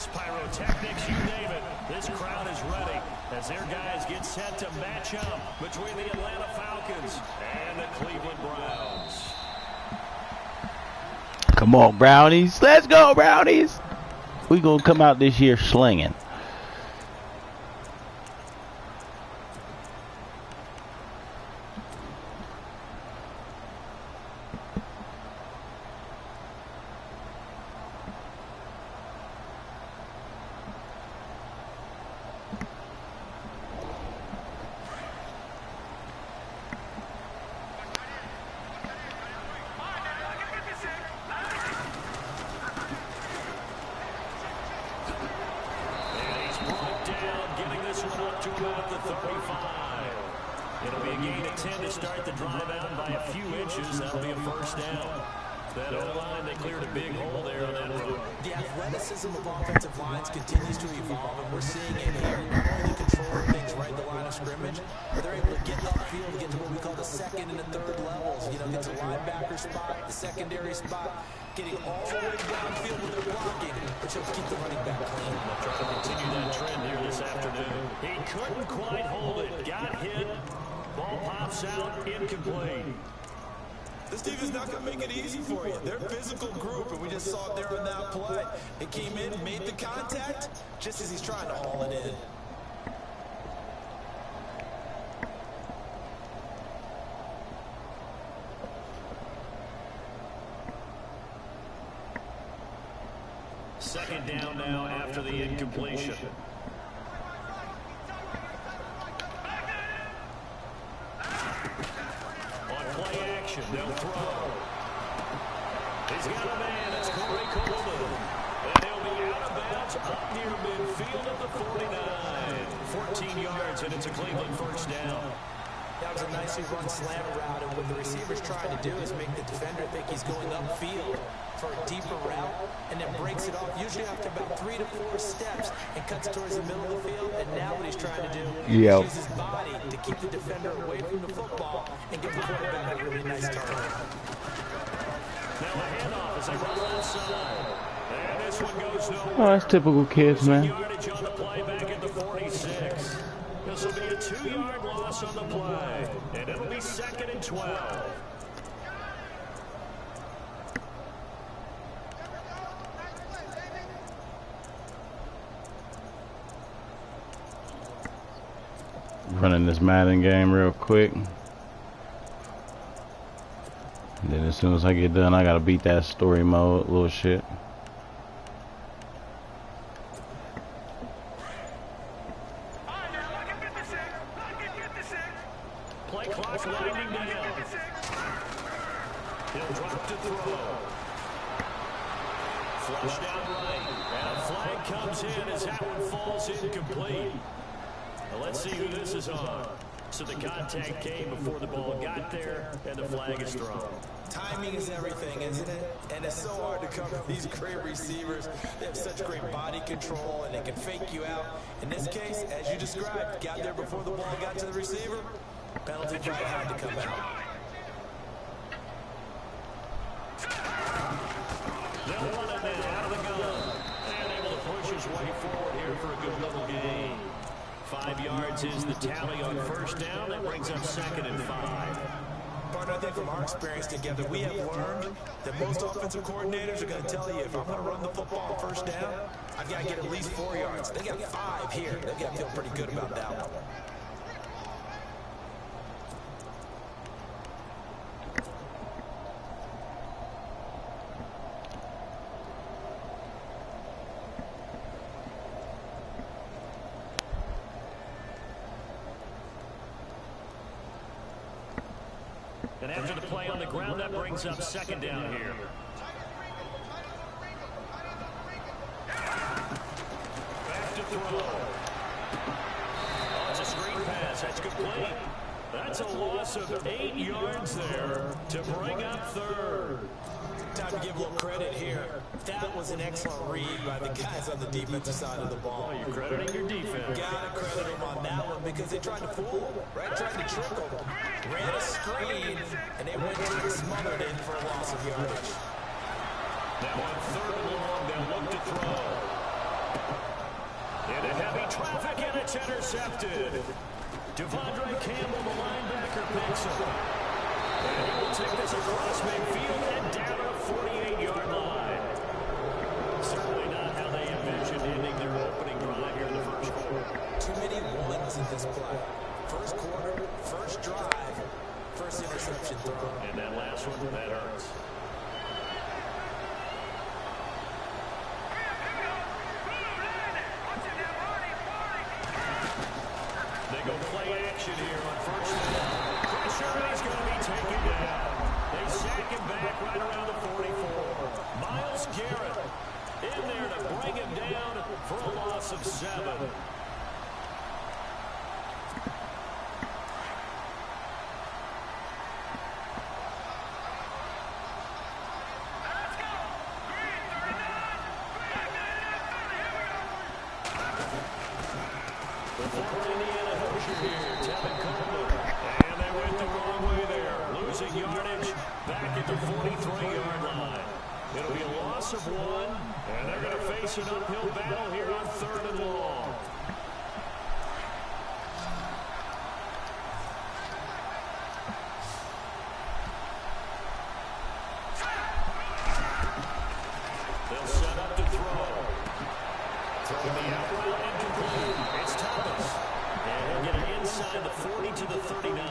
fireworks, pyrotechnics, you name it. This crowd is ready as their guys get set to match up between the Atlanta Falcons and the Cleveland Browns. Come on, Brownies. Let's go, Brownies. We gonna come out this year slinging. It'll be a gain of 10 to start the drive out by a few inches. That'll be a first down. That O-line, they cleared a big hole there on that road. The athleticism of offensive lines continues to evolve, and we're seeing it here. Not only controlling things right at the line of scrimmage, but they're able to get upfield, get to what we call the second and the third levels. You know, get to linebacker spot, the secondary spot, getting all the way downfield when they're blocking, which will keep the running back clean. They'll try to continue that trend here this afternoon. He couldn't quite hold it. Got hit. Ball pops out, incomplete. This team is not going to make it easy for you. They're a physical group, and we just saw it there on that play. It came in, made the contact, just as he's trying to haul it in. Second down now after the incompletion. They'll throw. He's got a man. It's Corey Coleman. And he'll be out of bounds up near midfield at the 49. 14 yards, and it's a Cleveland first down. That was a nicely run slant route, and what the receiver's trying to do is make the defender think he's going upfield for a deeper route, and then breaks it off, usually after about 3 to 4 steps, and cuts towards the middle of the field. And now what he's trying to do is use his body to keep the defender away from the football and give the quarterback a really nice target. Now a handoff as they run outside. And this one goes nowhere. Oh, that's typical kids, man. Yardage on the play back at the 46. This will be a 2-yard loss on the play, and it'll be second and 12. Running this Madden game real quick. And then as soon as I get done, I gotta beat that story mode little shit. Play clock winding down. He'll drop to throw. Flushed out right. And a flag comes in as that one falls incomplete. Now let's see who this is on. So the contact came before the ball got there, and the flag is thrown. Timing is everything, isn't it? And it's so hard to cover these great receivers. They have such great body control, and they can fake you out. In this case, as you described, got there before the ball got to the receiver. Penalty flag had to come out. They'll run it now out of the gun. And able to push his way forward here for a good little gain. 5 yards is the tally on first down. That brings up second and 5. Partner, I think from our experience together, we have learned that most offensive coordinators are going to tell you, if I'm going to run the football on first down, I've got to get at least 4 yards. They got 5 here. They've got to feel pretty good about that one. And after the play on the ground, that brings up second down here. Back to throw. Oh, it's a screen pass. That's complete. That's a loss of 8 yards there to bring up third. Time to give a little credit here. That was an excellent read by the guys on the defensive side of the ball. Oh, you're crediting your defense. Gotta credit them on that one because they tried to fool him, right? Tried to trick him. Ran a screen, and they went to and smothered in for a loss of yardage. Now on third and long, they'll look to throw. it's intercepted. Devondre Campbell, the linebacker, picks up. And he will take this across midfield and down to the 48-yard line. Certainly not how they envisioned ending their opening drive here in the first quarter. Too many ones in this play. First quarter, first drive, first interception throw. And that last one, that hurts. They go play action here on first down. Pressure, and he's going to be taken down. They sack him back right around the 44. Myles Garrett in there to bring him down for a loss of 7. Yardage back at the 43-yard line. It'll be a loss of 1, and they're going to face an uphill battle here on 3rd and long. They'll set up to throw. Throwing the out route incomplete. It's Thomas. And he'll get it inside the 40 to the 39.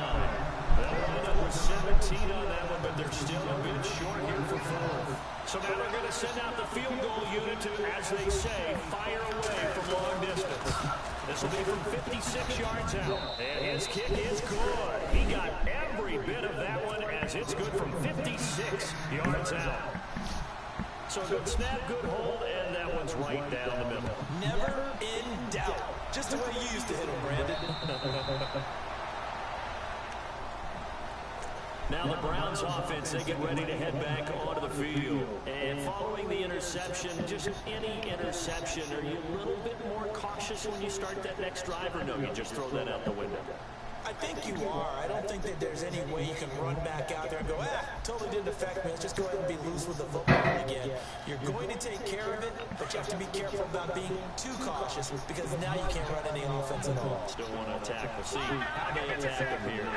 They'll wind up with 17 on that one, but they're still a bit short here for 4th. So now they're going to send out the field goal unit to, as they say, fire away from long distance. This will be from 56 yards out. And his kick is good. He got every bit of that one as it's good from 56 yards out. So good snap, good hold, and that one's right down the middle. Never in doubt. Just the way you used to hit him, Brandon. Now the Browns offense, they get ready to head back onto the field. And following the interception, just any interception, are you a little bit more cautious when you start that next drive, or no, you just throw that out the window? I think you are. I don't think that there's any way you can run back out there and go, totally didn't affect me. Let's just go ahead and be loose with the football again. You're going to take care of it, but you have to be careful about being too cautious because now you can't run any offense at all. Still want to attack. We'll see how they attack him here.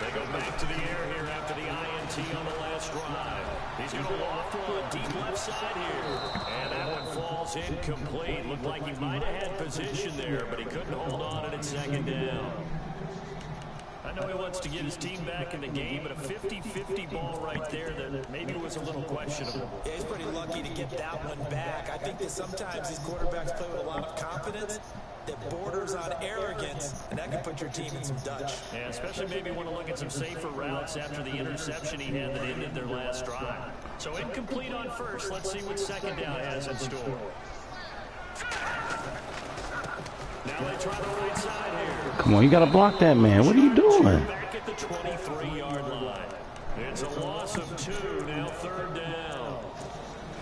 They go back to the air here after the INT on the last drive. He's going to loft one deep left side here. And that one falls incomplete. Looked like he might have had position there, but he couldn't hold on it at 2nd down. I know he wants to get his team back in the game, but a 50-50 ball right there that maybe was a little questionable. Yeah, he's pretty lucky to get that one back. I think that sometimes these quarterbacks play with a lot of confidence that borders on arrogance, and that can put your team in some Dutch. Yeah, especially maybe want to look at some safer routes after the interception he had that ended their last drive. So incomplete on first. Let's see what 2nd down has in store. Now they try the right side here. Come on, you got to block that man. What are you doing? Back at the 23-yard line. It's a loss of 2, now 3rd down.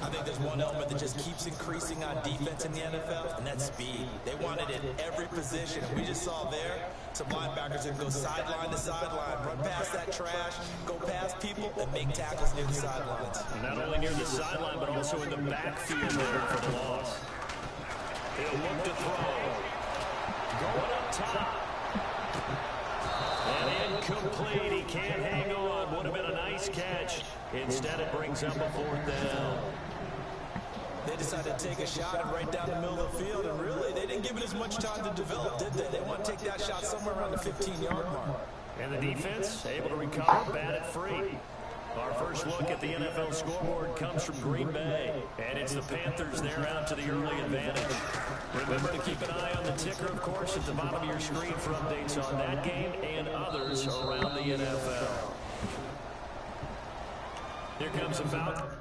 I think there's one element that just keeps increasing on defense in the NFL, and that's speed. They want it in every position. And we just saw there some linebackers that go sideline to sideline, run past that trash, go past people, and make tackles near the sidelines. And not only near the sideline, but also in the backfield there for the loss. He'll look to throw. Going up top. And incomplete. He can't hang on. Would have been a nice catch. Instead, it brings up a 4th down. They decided to take a shot and right down the middle of the field, and really, they didn't give it as much time to develop, did they? They want to take that shot somewhere around the 15-yard mark. And the defense able to recover, bat it free. Our first look at the NFL scoreboard comes from Green Bay, and it's the Panthers there out to the early advantage. Remember to keep an eye on the ticker, of course, at the bottom of your screen for updates on that game and others around the NFL. Here comes the Falcons.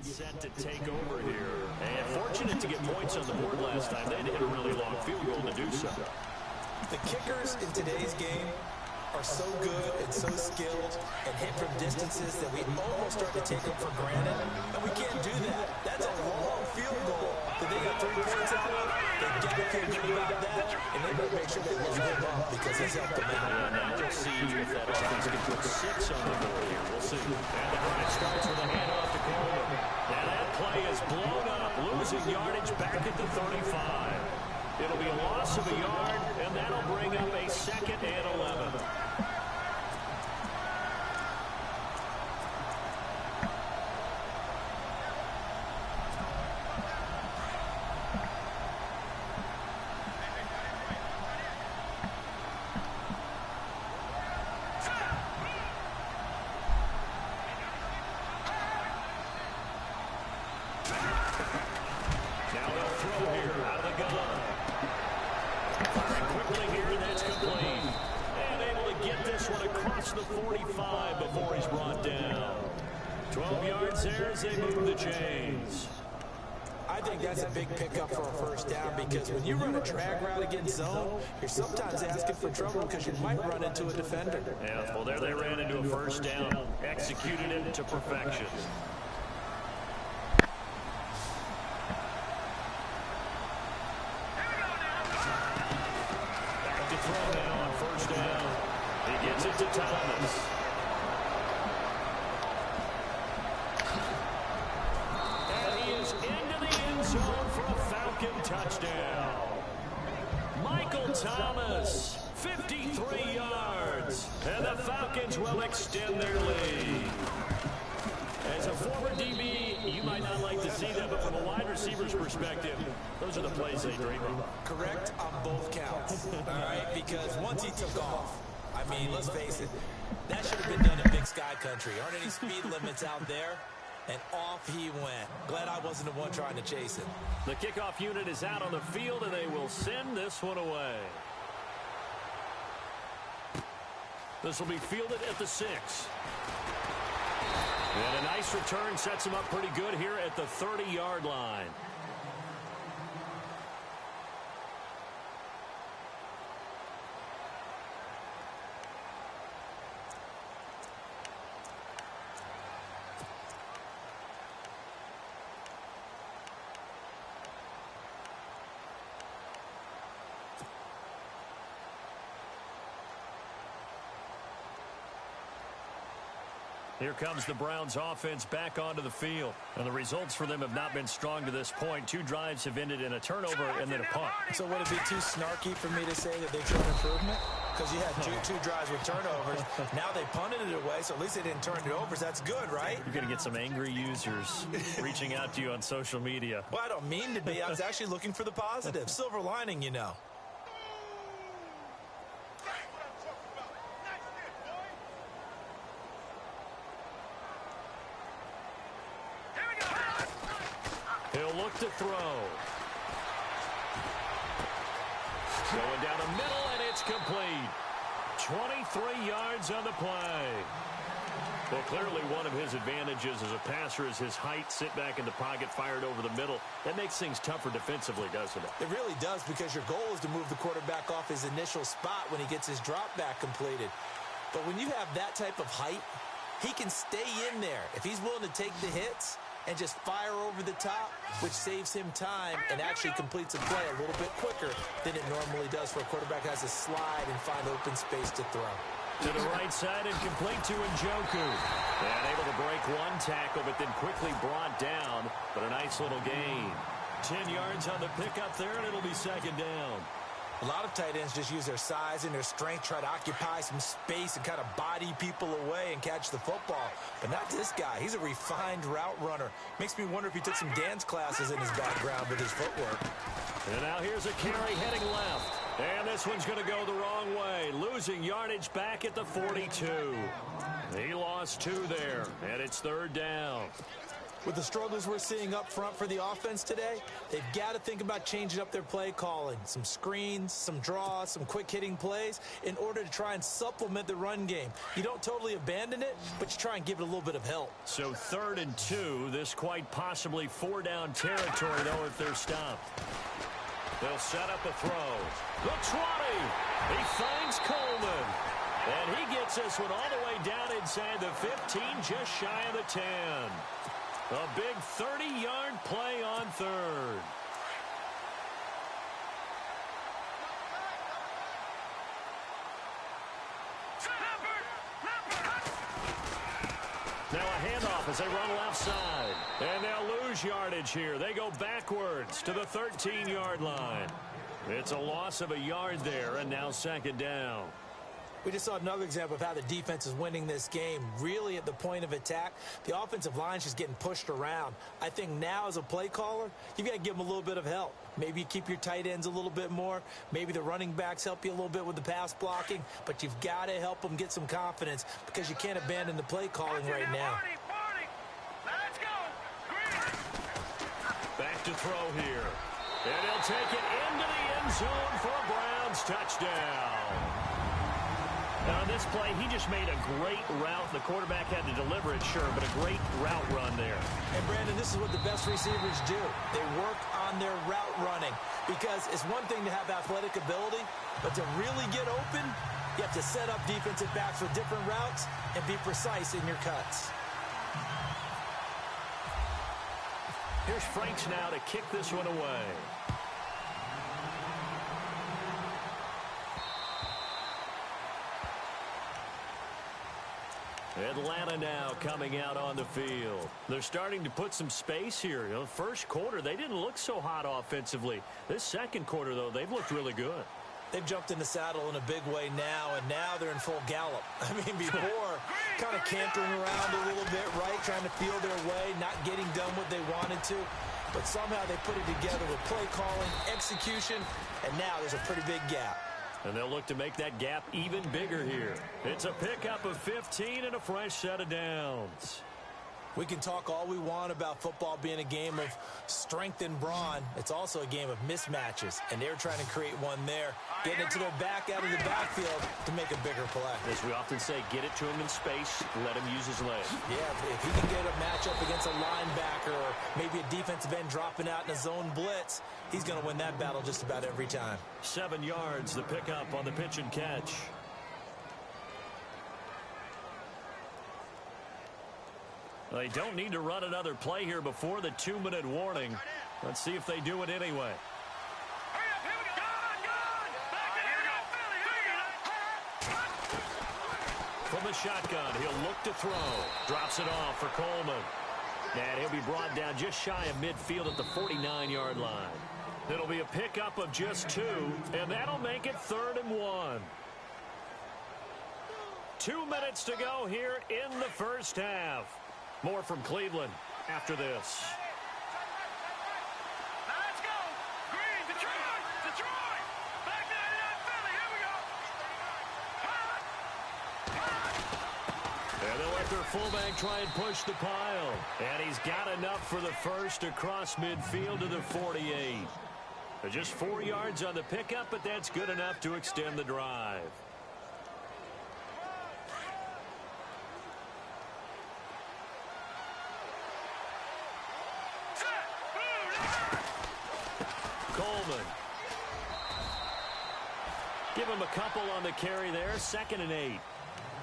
get set to take over here. And fortunate to get points on the board last time. They had to hit a really long field goal to do so. The kickers in today's game are so good and so skilled and hit from distances that we almost start to take them for granted. And we can't do that. That's a long field goal that they got 3 points out of. They got to feel good about that, and they better make sure they load him up because he's helped them out. Yeah, now we'll see if that offense can put 6 on the board here. We'll see. And the drive starts with a handoff to Coleman. And that play is blown up, losing yardage back at the 35. It'll be a loss of a yard, and that'll bring up a 2nd and 11. The 45 before he's brought down. 12 yards there as they move the chains. I think that's a big pickup for a first down because when you run a drag route against zone, you're sometimes asking for trouble because you might run into a defender. Yeah, well, there they ran into a first down. Executed it to perfection. Back to throw now on first down. He gets it to Thomas. And he is into the end zone for a Falcon touchdown. Michael Thomas, 53 yards. And the Falcons will extend their lead. As a former DB, you might not like to see that, but from a wide receiver's perspective, those are the plays they dream of. Correct on both counts. All right, because once he took off, I mean, let's face it, that should have been done in Big Sky Country. Aren't any speed limits out there? And off he went. Glad I wasn't the one trying to chase it. The kickoff unit is out on the field, and they will send this one away. This will be fielded at the 6. And a nice return sets him up pretty good here at the 30-yard line. Here comes the Browns offense back onto the field. And the results for them have not been strong to this point. 2 drives have ended in a turnover and then a punt. So would it be too snarky for me to say that they've shown improvement? Because you had two drives with turnovers. Now they punted it away, so at least they didn't turn it over. So that's good, right? You're going to get some angry users reaching out to you on social media. Well, I don't mean to be. I was actually looking for the positive. Silver lining, you know. He'll look to throw. Going down the middle, and it's complete. 23 yards on the play. Well, clearly one of his advantages as a passer is his height. Sit back in the pocket, fired over the middle. That makes things tougher defensively, doesn't it? It really does, because your goal is to move the quarterback off his initial spot when he gets his drop back completed. But when you have that type of height, he can stay in there. If he's willing to take the hits and just fire over the top, which saves him time and actually completes a play a little bit quicker than it normally does for a quarterback who has to slide and find open space to throw. To the right side and complete to Njoku. And able to break one tackle, but then quickly brought down. But a nice little gain. 10 yards on the pickup there, and it'll be second down. A lot of tight ends just use their size and their strength, try to occupy some space and kind of body people away and catch the football. But not this guy. He's a refined route runner. Makes me wonder if he took some dance classes in his background with his footwork. And now here's a carry heading left. And this one's going to go the wrong way. Losing yardage back at the 42. He lost 2 there, and it's third down. With the struggles we're seeing up front for the offense today, they've got to think about changing up their play calling. Some screens, some draws, some quick-hitting plays in order to try and supplement the run game. You don't totally abandon it, but you try and give it a little bit of help. So 3rd and 2, this quite possibly 4-down territory, though, if they're stopped. They'll set up a throw. The 20. He finds Coleman. And he gets this one all the way down inside the 15, just shy of the 10. A big 30-yard play on 3rd. Now a handoff as they run left side. And they'll lose yardage here. They go backwards to the 13-yard line. It's a loss of a yard there, and now 2nd down. We just saw another example of how the defense is winning this game. Really at the point of attack, the offensive line is just getting pushed around. I think now as a play caller, you've got to give them a little bit of help. Maybe you keep your tight ends a little bit more. Maybe the running backs help you a little bit with the pass blocking. But you've got to help them get some confidence because you can't abandon the play calling right now. Back to throw here. And he'll take it into the end zone for a Browns touchdown. Now, on this play, he just made a great route. The quarterback had to deliver it, sure, but a great route run there. And, Brandon, this is what the best receivers do. They work on their route running because it's one thing to have athletic ability, but to really get open, you have to set up defensive backs with different routes and be precise in your cuts. Here's Franks now to kick this one away. Atlanta now coming out on the field. They're starting to put some space here. You know, first quarter, they didn't look so hot offensively. This second quarter, though, they've looked really good. They've jumped in the saddle in a big way now, and now they're in full gallop. I mean, before, kind of cantering around a little bit, right, trying to feel their way, not getting done what they wanted to. But somehow they put it together with play calling, execution, and now there's a pretty big gap. And they'll look to make that gap even bigger here. It's a pickup of 15 and a fresh set of downs. We can talk all we want about football being a game of strength and brawn. It's also a game of mismatches, and they're trying to create one there, getting it to their back out of the backfield to make a bigger play. As we often say, get it to him in space, let him use his legs. Yeah, if he can get a matchup against a linebacker or maybe a defensive end dropping out in a zone blitz, he's going to win that battle just about every time. 7 yards, the pickup on the pitch and catch. They don't need to run another play here before the 2-minute warning. Let's see if they do it anyway. From the shotgun, he'll look to throw. Drops it off for Coleman. And he'll be brought down just shy of midfield at the 49-yard line. It'll be a pickup of just 2, and that'll make it 3rd and 1. 2 minutes to go here in the first half. More from Cleveland after this. Let's go. Green, Detroit. Back to here we go. And they'll let their fullback try and push the pile. And he's got enough for the first across midfield to the 48. Just 4 yards on the pickup, but that's good enough to extend the drive. Coleman. Give him a couple on the carry there. 2nd and 8.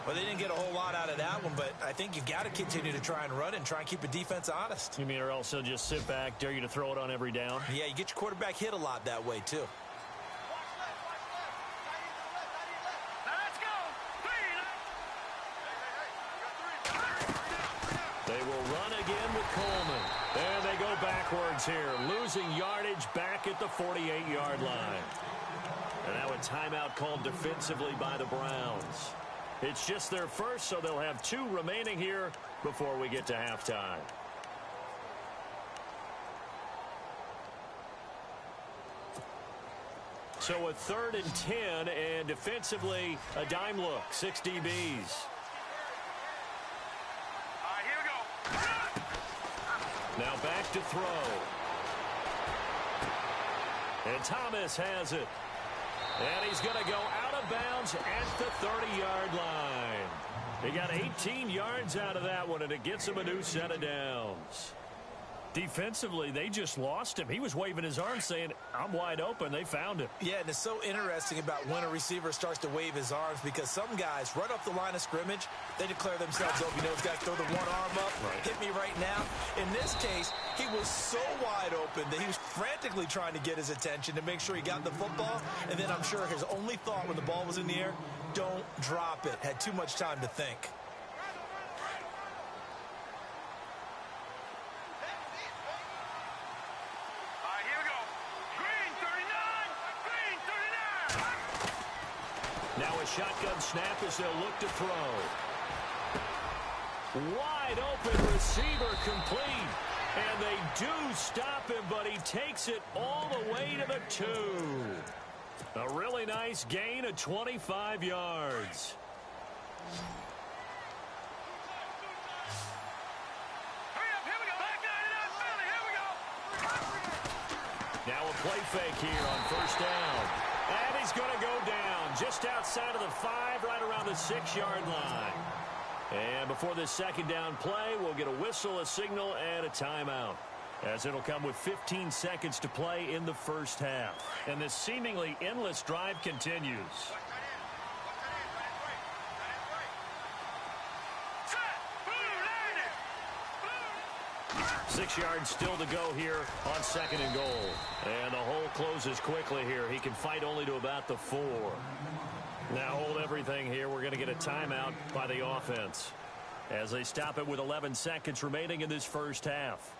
Well, they didn't get a whole lot out of that one, but I think you've got to continue to try and run and try and keep the defense honest. You mean or else he'll just sit back, dare you to throw it on every down? Yeah, you get your quarterback hit a lot that way, too. They will run again with Coleman. And they go backwards here, losing yardage back at the 48-yard line. And now a timeout called defensively by the Browns. It's just their first, so they'll have 2 remaining here before we get to halftime. So a 3rd and 10, and defensively a dime look, 6 DBs. Now back to throw. And Thomas has it. And he's going to go out of bounds at the 30-yard line. He got 18 yards out of that one, and it gets him a new set of downs. Defensively, they just lost him. He was waving his arms saying, I'm wide open. They found him. Yeah, and it's so interesting about when a receiver starts to wave his arms, because some guys right off the line of scrimmage, they declare themselves open. You know, those guys throw the one arm up, hit me right now. In this case, he was so wide open that he was frantically trying to get his attention to make sure he got the football. And then I'm sure his only thought when the ball was in the air, don't drop it. Had too much time to think. Now a shotgun snap as they'll look to throw. Wide open receiver complete. And they do stop him, but he takes it all the way to the 2. A really nice gain of 25 yards. Now a play fake here on first down. And he's going to go down just outside of the 5, right around the 6-yard line. And before this second down play, we'll get a whistle, a signal, and a timeout, as it'll come with 15 seconds to play in the first half. And this seemingly endless drive continues. 6 yards still to go here on second and goal. And the hole closes quickly here. He can fight only to about the 4. Now hold everything here. We're going to get a timeout by the offense as they stop it with 11 seconds remaining in this first half.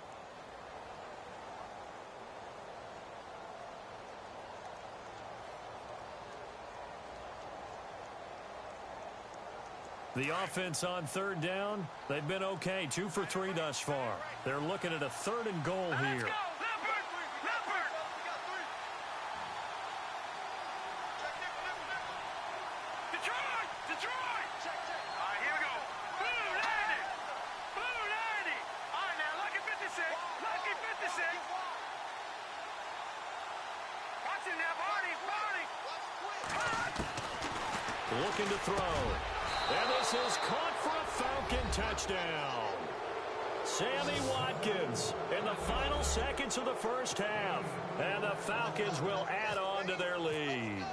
The offense on third down, they've been okay. 2 for 3 thus far. They're looking at a 3rd and goal here. Looking to throw. And this is caught for a Falcon touchdown. Sammy Watkins in the final seconds of the first half. And the Falcons will add on to their lead.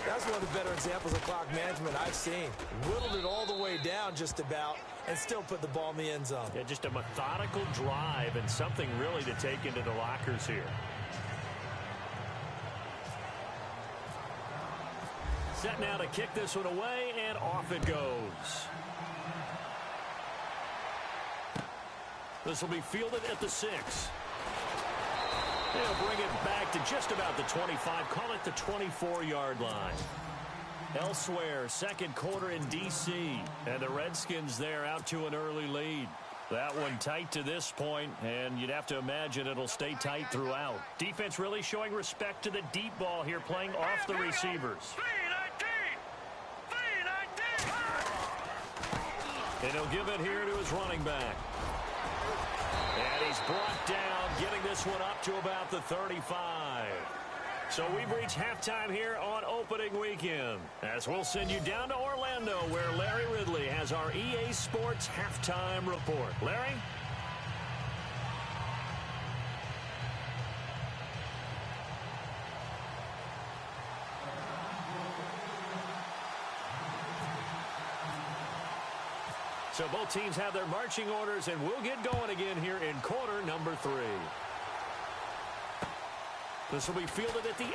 That's one of the better examples of clock management I've seen. Whittled it all the way down just about and still put the ball in the end zone. Yeah, just a methodical drive and something really to take into the lockers here. Set now to kick this one away, and off it goes. This will be fielded at the 6. They'll bring it back to just about the 25, call it the 24-yard line. Elsewhere, second quarter in D.C., and the Redskins there out to an early lead. That one tight to this point, and you'd have to imagine it'll stay tight throughout. Defense really showing respect to the deep ball here, playing off the receivers. And he'll give it here to his running back. And he's brought down, getting this one up to about the 35. So we've reached halftime here on opening weekend, as we'll send you down to Orlando, where Larry Ridley has our EA Sports halftime report. Larry? So both teams have their marching orders, and we'll get going again here in quarter number 3. This will be fielded at the 8.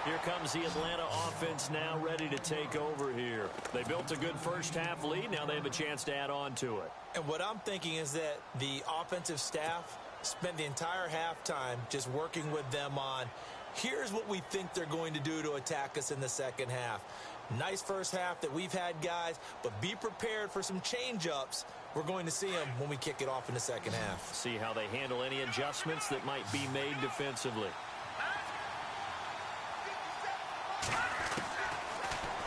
Here comes the Atlanta offense now ready to take over here. They built a good first half lead. Now they have a chance to add on to it. And what I'm thinking is that the offensive staff spent the entire halftime just working with them on, here's what we think they're going to do to attack us in the second half. Nice first half that we've had, guys, but be prepared for some change-ups. We're going to see them when we kick it off in the second half. See how they handle any adjustments that might be made defensively.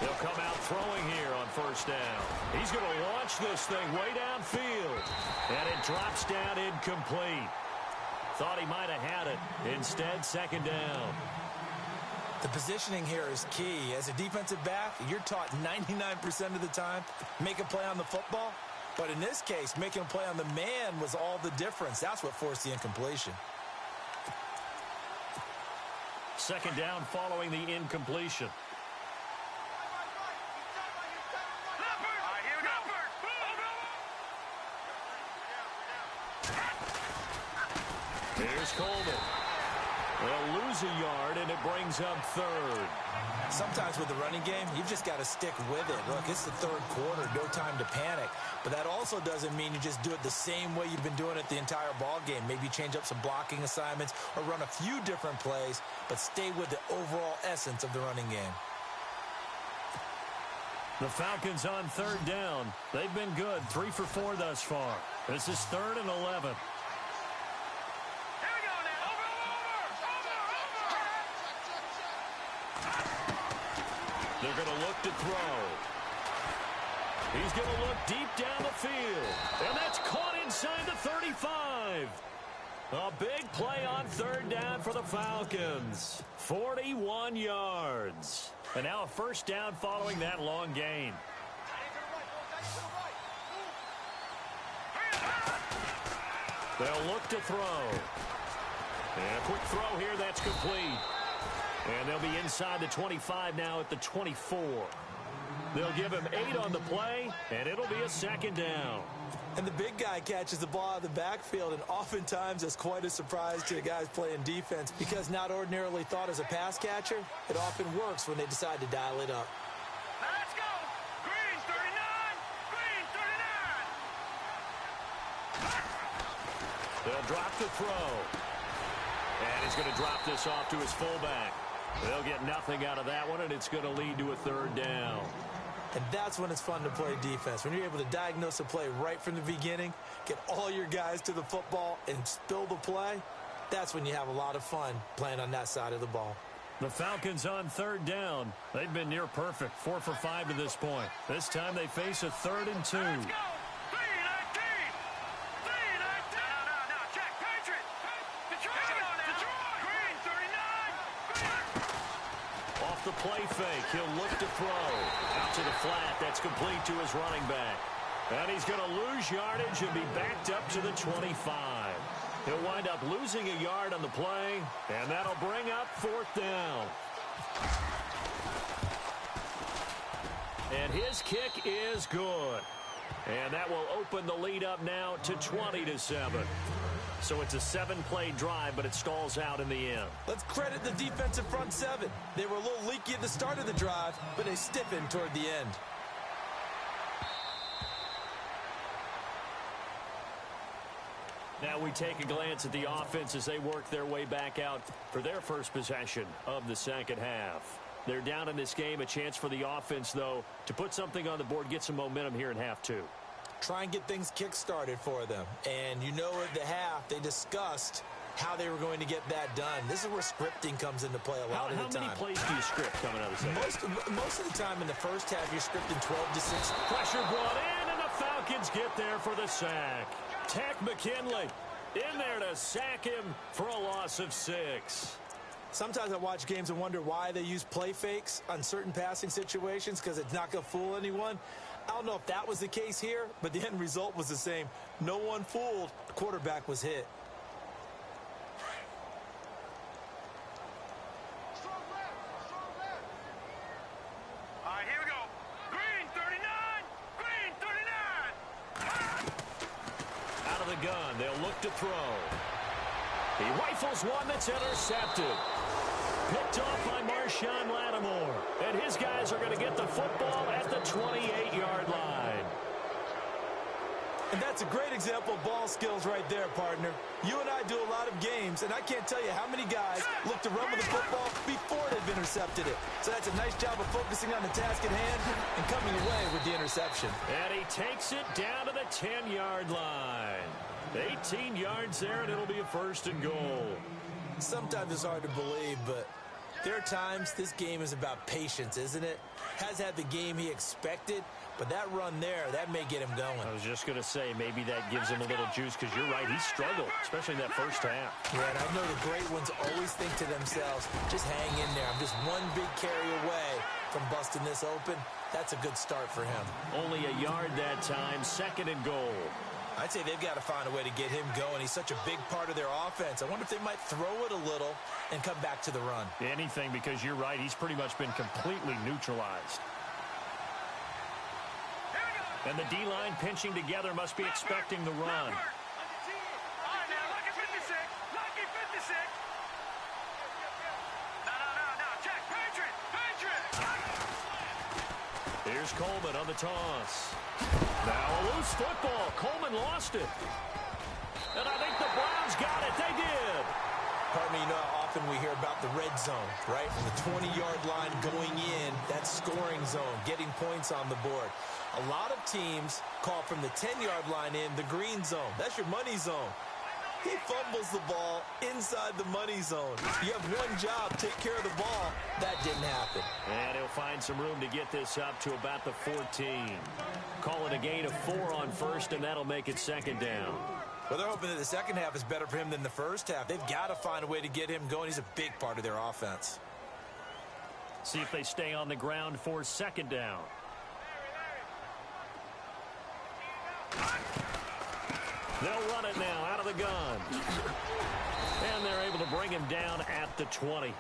He'll come out throwing here on first down. He's going to launch this thing way downfield. And it drops down incomplete. Thought he might have had it. Instead, second down. The positioning here is key. As a defensive back, you're taught 99% of the time, make a play on the football. But in this case, making a play on the man was all the difference. That's what forced the incompletion. Second down following the incompletion. Here's Coleman. They'll lose a yard, and it brings up third. Sometimes with the running game, you've just got to stick with it. Look, it's the third quarter, no time to panic. But that also doesn't mean you just do it the same way you've been doing it the entire ball game. Maybe change up some blocking assignments or run a few different plays, but stay with the overall essence of the running game. The Falcons on third down. They've been good, 3 for 4 thus far. This is 3rd and 11. They're going to look to throw. He's going to look deep down the field. And that's caught inside the 35. A big play on third down for the Falcons. 41 yards. And now a first down following that long gain. They'll look to throw. And a quick throw here, that's complete. And they'll be inside the 25 now at the 24. They'll give him 8 on the play, and it'll be a second down. And the big guy catches the ball out of the backfield, and oftentimes it's quite a surprise to the guys playing defense because not ordinarily thought as a pass catcher, it often works when they decide to dial it up. Now let's go. Green 39. Green 39. They'll drop the throw. And he's going to drop this off to his fullback. They'll get nothing out of that one, and it's going to lead to a third down. And that's when it's fun to play defense. When you're able to diagnose a play right from the beginning, get all your guys to the football, and spill the play, that's when you have a lot of fun playing on that side of the ball. The Falcons on third down. They've been near perfect, 4 for 5 to this point. This time they face a 3rd and 2. Let's go. 3-19. 3-19. No, check. Patriot. Detroit. Green 39. Off the play fake, he'll look to throw. Out to the flat, that's complete to his running back. And he's going to lose yardage and be backed up to the 25. He'll wind up losing a yard on the play, and that'll bring up 4th down. And his kick is good. And that will open the lead up now to 20-7. So it's a 7-play drive, but it stalls out in the end. Let's credit the defensive front 7. They were a little leaky at the start of the drive, but they stiffened toward the end. Now we take a glance at the offense as they work their way back out for their first possession of the second half. They're down in this game. A chance for the offense, though, to put something on the board, get some momentum here in half 2. Try and get things kick-started for them. And you know at the half, they discussed how they were going to get that done. This is where scripting comes into play a lot of the time. How many plays do you script coming out of the second? Most of the time in the first half, you're scripting 12-6. Pressure brought in, and the Falcons get there for the sack. Tech McKinley in there to sack him for a loss of 6. Sometimes I watch games and wonder why they use play fakes on certain passing situations because it's not going to fool anyone. I don't know if that was the case here, but the end result was the same. No one fooled. The quarterback was hit. All right, here we go. Green 39. Green 39. Out of the gun, they'll look to throw. He rifles one that's intercepted. Picked off by Marshawn Lattimore. And his guys are going to get the football at the 28-yard line. And that's a great example of ball skills right there, partner. You and I do a lot of games, and I can't tell you how many guys look to run with the football before they've intercepted it. So that's a nice job of focusing on the task at hand and coming away with the interception. And he takes it down to the 10-yard line. 18 yards there, and it'll be a 1st and goal. Sometimes it's hard to believe, but There are times this game is about patience, isn't it? Has had the game he expected, but that run there, that may get him going. I was just going to say, maybe that gives him a little juice, because you're right, he struggled, especially in that first half. Yeah, and I know the great ones always think to themselves, just hang in there. I'm just one big carry away from busting this open. That's a good start for him. Only a yard that time, 2nd and goal. I'd say they've got to find a way to get him going. He's such a big part of their offense. I wonder if they might throw it a little and come back to the run. Anything, because you're right, he's pretty much been completely neutralized. And the D-line pinching together must be expecting the run. All right, now, lucky 56. Lucky 56. No. Check. Patriot. Here's Coleman on the toss. Now a loose football. Coleman lost it. And I think the Browns got it. They did. Pardon me, you know how often we hear about the red zone, right? From the 20-yard line going in, that scoring zone, getting points on the board. A lot of teams call from the 10-yard line in the green zone. That's your money zone. He fumbles the ball inside the money zone. You have one job, take care of the ball. That didn't happen. And he'll find some room to get this up to about the 14. Call it a gain of 4 on first, and that'll make it 2nd down. Well, they're hoping that the second half is better for him than the first half. They've got to find a way to get him going. He's a big part of their offense. See if they stay on the ground for 2nd down. They'll run it now out of the gun. And they're able to bring him down at the 20.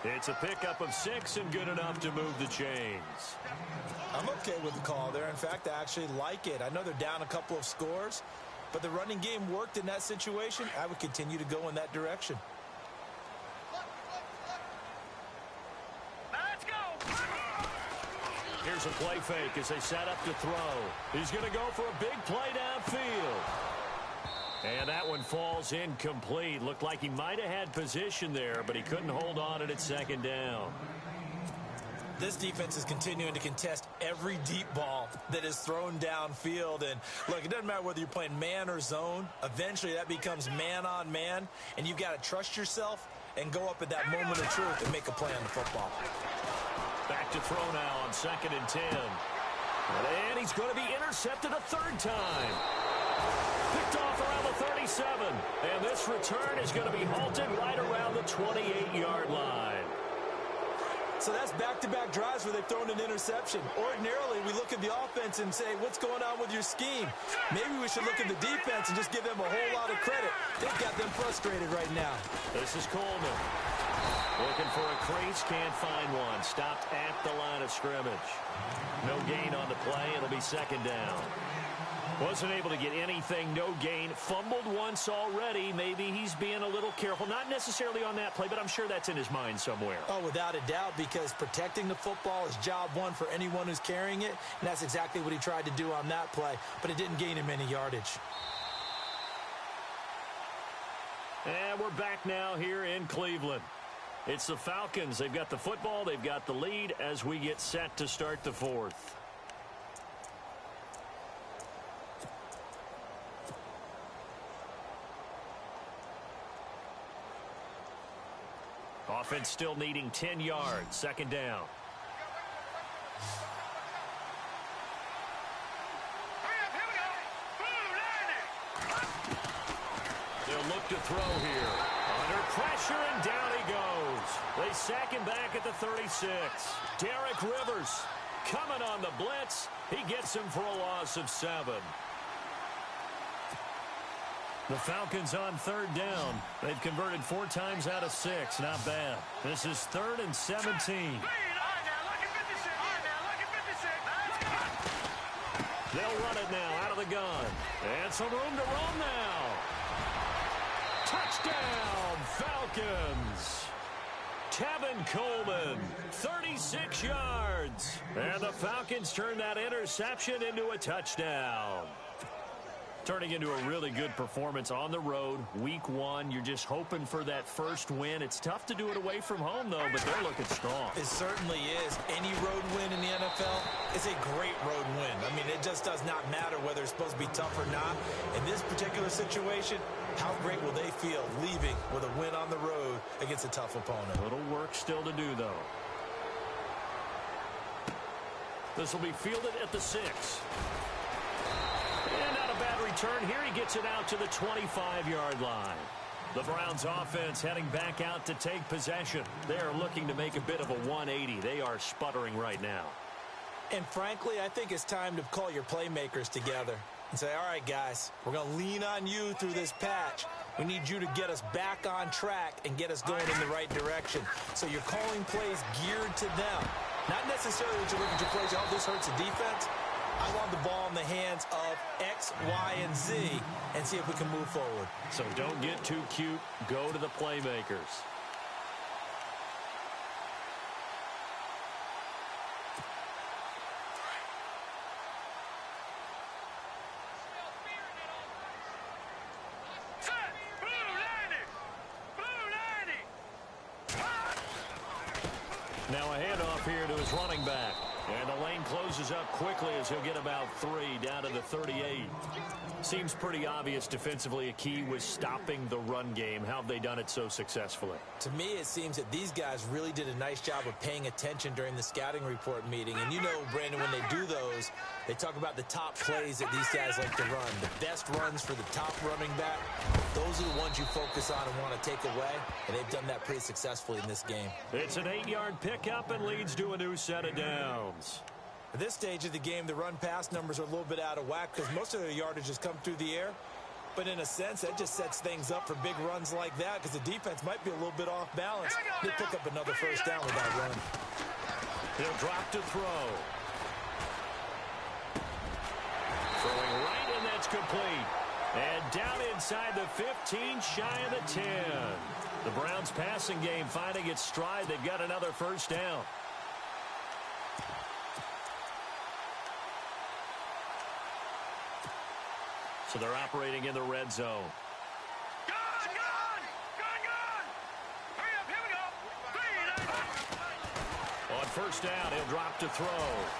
It's a pickup of 6 and good enough to move the chains. I'm okay with the call there. In fact, I actually like it. I know they're down a couple of scores, but the running game worked in that situation. I would continue to go in that direction. Let's go. Here's a play fake as they set up to throw. He's going to go for a big play downfield. And that one falls incomplete. Looked like he might have had position there, but he couldn't hold on it at 2nd down. This defense is continuing to contest every deep ball that is thrown downfield. And look, it doesn't matter whether you're playing man or zone. Eventually that becomes man on man, and you've got to trust yourself and go up at that moment of truth and make a play on the football. Back to throw now on 2nd and 10. And he's going to be intercepted a 3rd time. Picked off around the 37. And this return is going to be halted right around the 28-yard line. So that's back-to-back drives where they've thrown an interception. Ordinarily, we look at the offense and say, what's going on with your scheme? Maybe we should look at the defense and just give them a whole lot of credit. They've got them frustrated right now. This is Coleman. Looking for a crease, can't find one. Stopped at the line of scrimmage. No gain on the play. It'll be 2nd down. Wasn't able to get anything, no gain. Fumbled once already. Maybe he's being a little careful. Not necessarily on that play, but I'm sure that's in his mind somewhere. Oh, without a doubt, because protecting the football is job one for anyone who's carrying it, and that's exactly what he tried to do on that play, but it didn't gain him any yardage. And we're back now here in Cleveland. It's the Falcons. They've got the football. They've got the lead as we get set to start the 4th. Offense still needing 10 yards. 2nd down. They'll look to throw here. Under pressure, and down he goes. They sack him back at the 36. Derek Rivers coming on the blitz. He gets him for a loss of 7. The Falcons on 3rd down. They've converted 4 times out of 6. Not bad. This is 3rd and 17. They'll run it now out of the gun. And some room to roam now. Touchdown, Falcons. Tevin Coleman, 36 yards. And the Falcons turn that interception into a touchdown. Turning into a really good performance on the road. Week 1, you're just hoping for that first win. It's tough to do it away from home, though, but they're looking strong. It certainly is. Any road win in the NFL is a great road win. I mean, it just does not matter whether it's supposed to be tough or not. In this particular situation, How great will they feel leaving with a win on the road against a tough opponent? A little work still to do, though. This will be fielded at the 6. And not a bad return here. He gets it out to the 25-yard line. The Browns offense heading back out to take possession. They are looking to make a bit of a 180. They are sputtering right now. And frankly, I think it's time to call your playmakers together and say, all right, guys, we're going to lean on you through this patch. We need you to get us back on track and get us going in the right direction. So you're calling plays geared to them. Not necessarily that you look at your plays, oh, this hurts the defense. I want the ball in the hands of X, Y, and Z and see if we can move forward. So don't get too cute. Go to the playmakers. Set. Blue 90. Blue 90. Now a handoff here to his running back. And the lane closes up quickly as he'll get about 3 down to the 38. Seems pretty obvious defensively a key was stopping the run game. How have they done it so successfully? To me, it seems that these guys really did a nice job of paying attention during the scouting report meeting. And you know, Brandon, when they do those, they talk about the top plays that these guys like to run. The best runs for the top running back, those are the ones you focus on and want to take away. And they've done that pretty successfully in this game. It's an 8-yard pickup and leads to a new set of downs. At this stage of the game, the run-pass numbers are a little bit out of whack because most of their yardage has come through the air. But in a sense, that just sets things up for big runs like that because the defense might be a little bit off balance. They pick up another first down with that run. He'll drop to throw. Throwing right, and that's complete. And down inside the 15, shy of the 10. The Browns passing game finding its stride. They've got another first down. So they're operating in the red zone. Gone. Hurry up, here we go. 3. On first down, he'll drop to throw.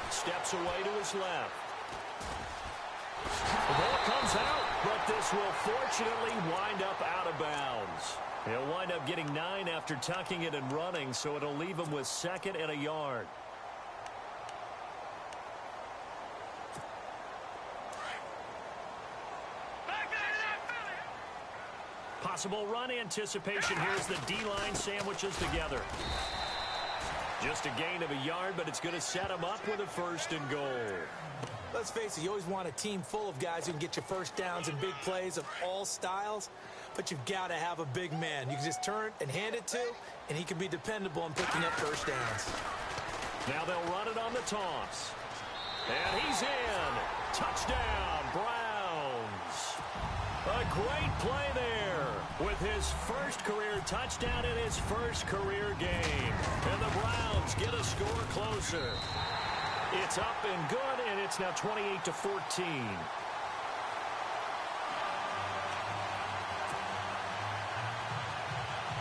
Steps away to his left. The ball comes out, but this will fortunately wind up out of bounds. He'll wind up getting 9 after tucking it and running, so it'll leave him with 2nd and a yard. Possible run anticipation. Here's the D-line sandwiches together. Just a gain of a yard, but it's going to set him up with a 1st and goal. Let's face it, you always want a team full of guys who can get you first downs and big plays of all styles, but you've got to have a big man. You can just turn and hand it to, and he can be dependable in picking up first downs. Now they'll run it on the toss. And he's in. Touchdown, Browns. A great play there with his first career touchdown in his first career game. And the Browns get a score closer. It's up and good, and it's now 28-14.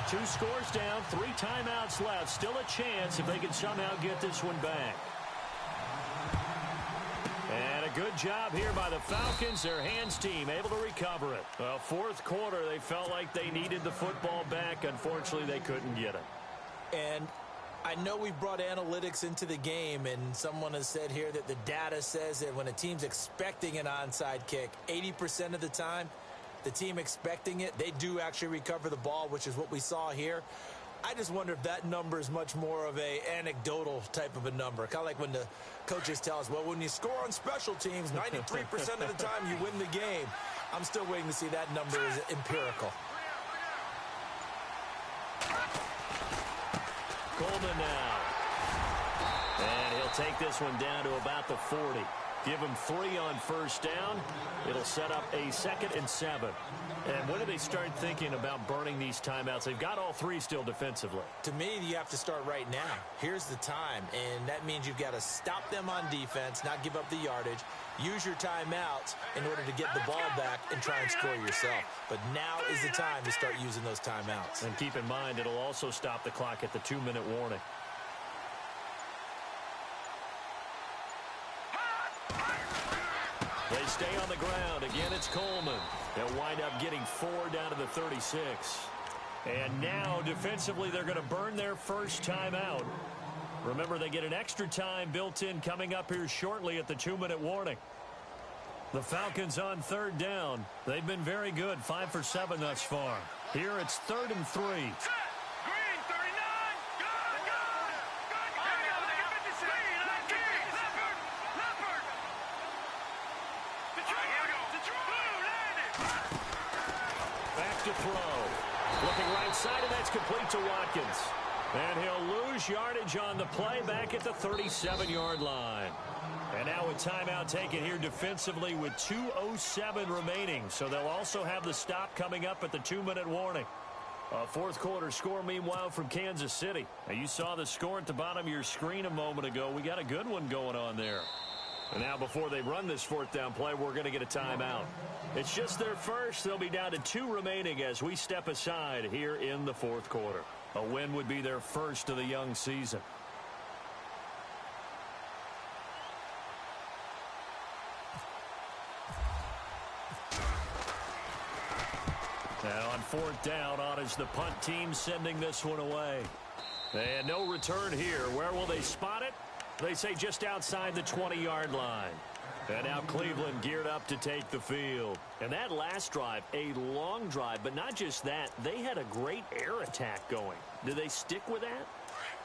Two scores down, 3 timeouts left. Still a chance if they can somehow get this one back. And a good job here by the Falcons, their hands team, able to recover it. Well, 4th quarter, they felt like they needed the football back. Unfortunately, they couldn't get it. And I know we brought analytics into the game, and someone has said here that the data says that when a team's expecting an onside kick, 80% of the time, the team expecting it, they do actually recover the ball, which is what we saw here. I just wonder if that number is much more of a anecdotal type of a number. Kind of like when the coaches tell us, well, when you score on special teams, 93% of the time you win the game. I'm still waiting to see that number is empirical. Coleman now. And he'll take this one down to about the 40. Give him 3 on first down. It'll set up a 2nd and 7. And when do they start thinking about burning these timeouts? They've got all 3 still defensively. To me, you have to start right now. Here's the time, and that means you've got to stop them on defense, not give up the yardage, use your timeouts in order to get the ball back and try and score yourself. But now is the time to start using those timeouts. And keep in mind, it'll also stop the clock at the 2-minute warning. They stay on the ground. Again, it's Coleman. They'll wind up getting 4 down to the 36. And now, defensively, they're going to burn their first timeout. Remember, they get an extra time built in coming up here shortly at the 2-minute warning. The Falcons on 3rd down. They've been very good, 5 for 7 thus far. Here it's 3rd and 3. Green, 39. Go, go. Leopard. Back to throw. Looking right side, and that's complete to Watkins. And he'll lose yardage on the play back at the 37-yard line. And now a timeout taken here defensively with 2:07 remaining. So they'll also have the stop coming up at the 2-minute warning. A fourth quarter score, meanwhile, from Kansas City. Now, you saw the score at the bottom of your screen a moment ago. We got a good one going on there. And now before they run this 4th down play, we're going to get a timeout. It's just their first. They'll be down to 2 remaining as we step aside here in the 4th quarter. A win would be their first of the young season. Now on 4th down, on is the punt team sending this one away. And no return here. Where will they spot it? They say just outside the 20-yard line. And now Cleveland geared up to take the field. And that last drive, a long drive, but not just that. They had a great air attack going. Do they stick with that?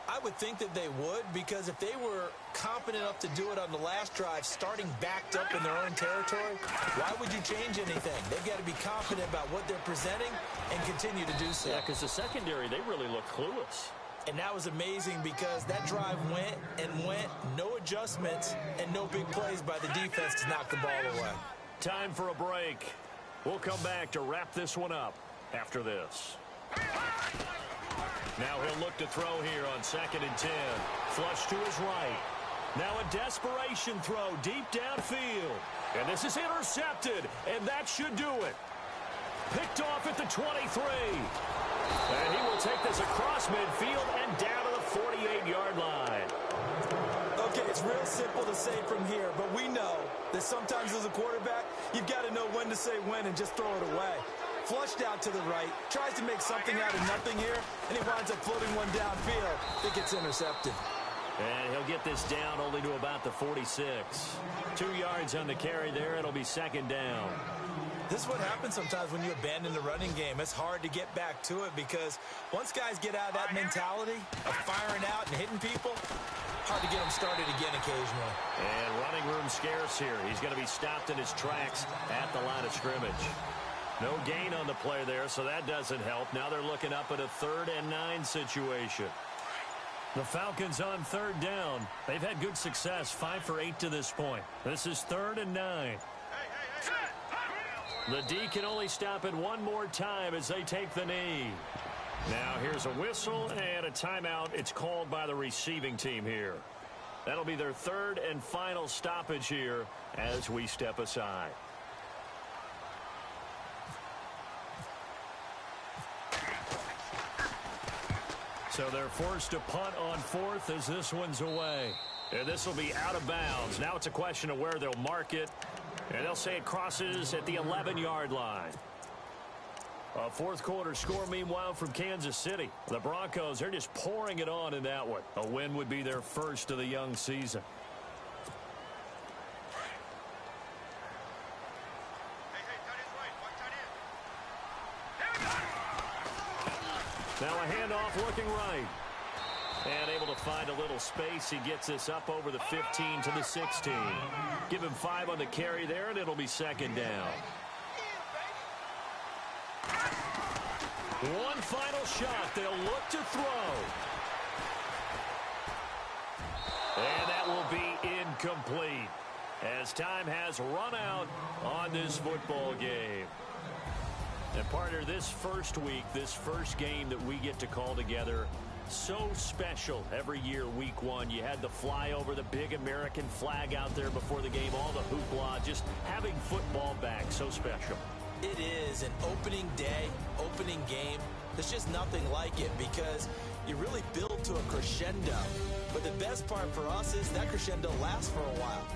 I would think that they would, because if they were confident enough to do it on the last drive, starting backed up in their own territory, why would you change anything? They've got to be confident about what they're presenting and continue to do so. Yeah, because the secondary, they really look clueless. And that was amazing because that drive went and went, no adjustments, and no big plays by the defense to knock the ball away. Time for a break. We'll come back to wrap this one up after this. Now he'll look to throw here on 2nd and 10. Flush to his right. Now a desperation throw deep downfield. And this is intercepted, and that should do it. Picked off at the 23. And he will take this across midfield and down to the 48-yard line. Okay, it's real simple to say from here, but we know that sometimes as a quarterback, you've got to know when to say when and just throw it away. Flushed out to the right, tries to make something out of nothing here, and he winds up floating one downfield that gets intercepted. And he'll get this down only to about the 46. 2 yards on the carry there. It'll be 2nd down. This is what happens sometimes when you abandon the running game. It's hard to get back to it because once guys get out of that mentality of firing out and hitting people, hard to get them started again occasionally. And running room scarce here. He's going to be stopped in his tracks at the line of scrimmage. No gain on the play there, so that doesn't help. Now they're looking up at a 3rd and 9 situation. The Falcons on 3rd down. They've had good success, 5 for 8 to this point. This is 3rd and 9. The D can only stop it one more time as they take the knee. Now here's a whistle and a timeout. It's called by the receiving team here. That'll be their 3rd and final stoppage here as we step aside. So they're forced to punt on 4th as this one's away. And this will be out of bounds. Now it's a question of where they'll mark it. And they'll say it crosses at the 11-yard line. A 4th quarter score, meanwhile, from Kansas City. The Broncos, they're just pouring it on in that one. A win would be their first of the young season. Now a handoff looking right. And able to find a little space. He gets this up over the 15 to the 16. Give him 5 on the carry there, and it'll be 2nd down. One final shot. They'll look to throw. And that will be incomplete as time has run out on this football game. And partner, this first week, this first game that we get to call together, so special every year, week 1. You had the flyover, the big American flag out there before the game, all the hoopla, just having football back, so special. It is an opening day, opening game. There's just nothing like it because you really build to a crescendo. But the best part for us is that crescendo lasts for a while.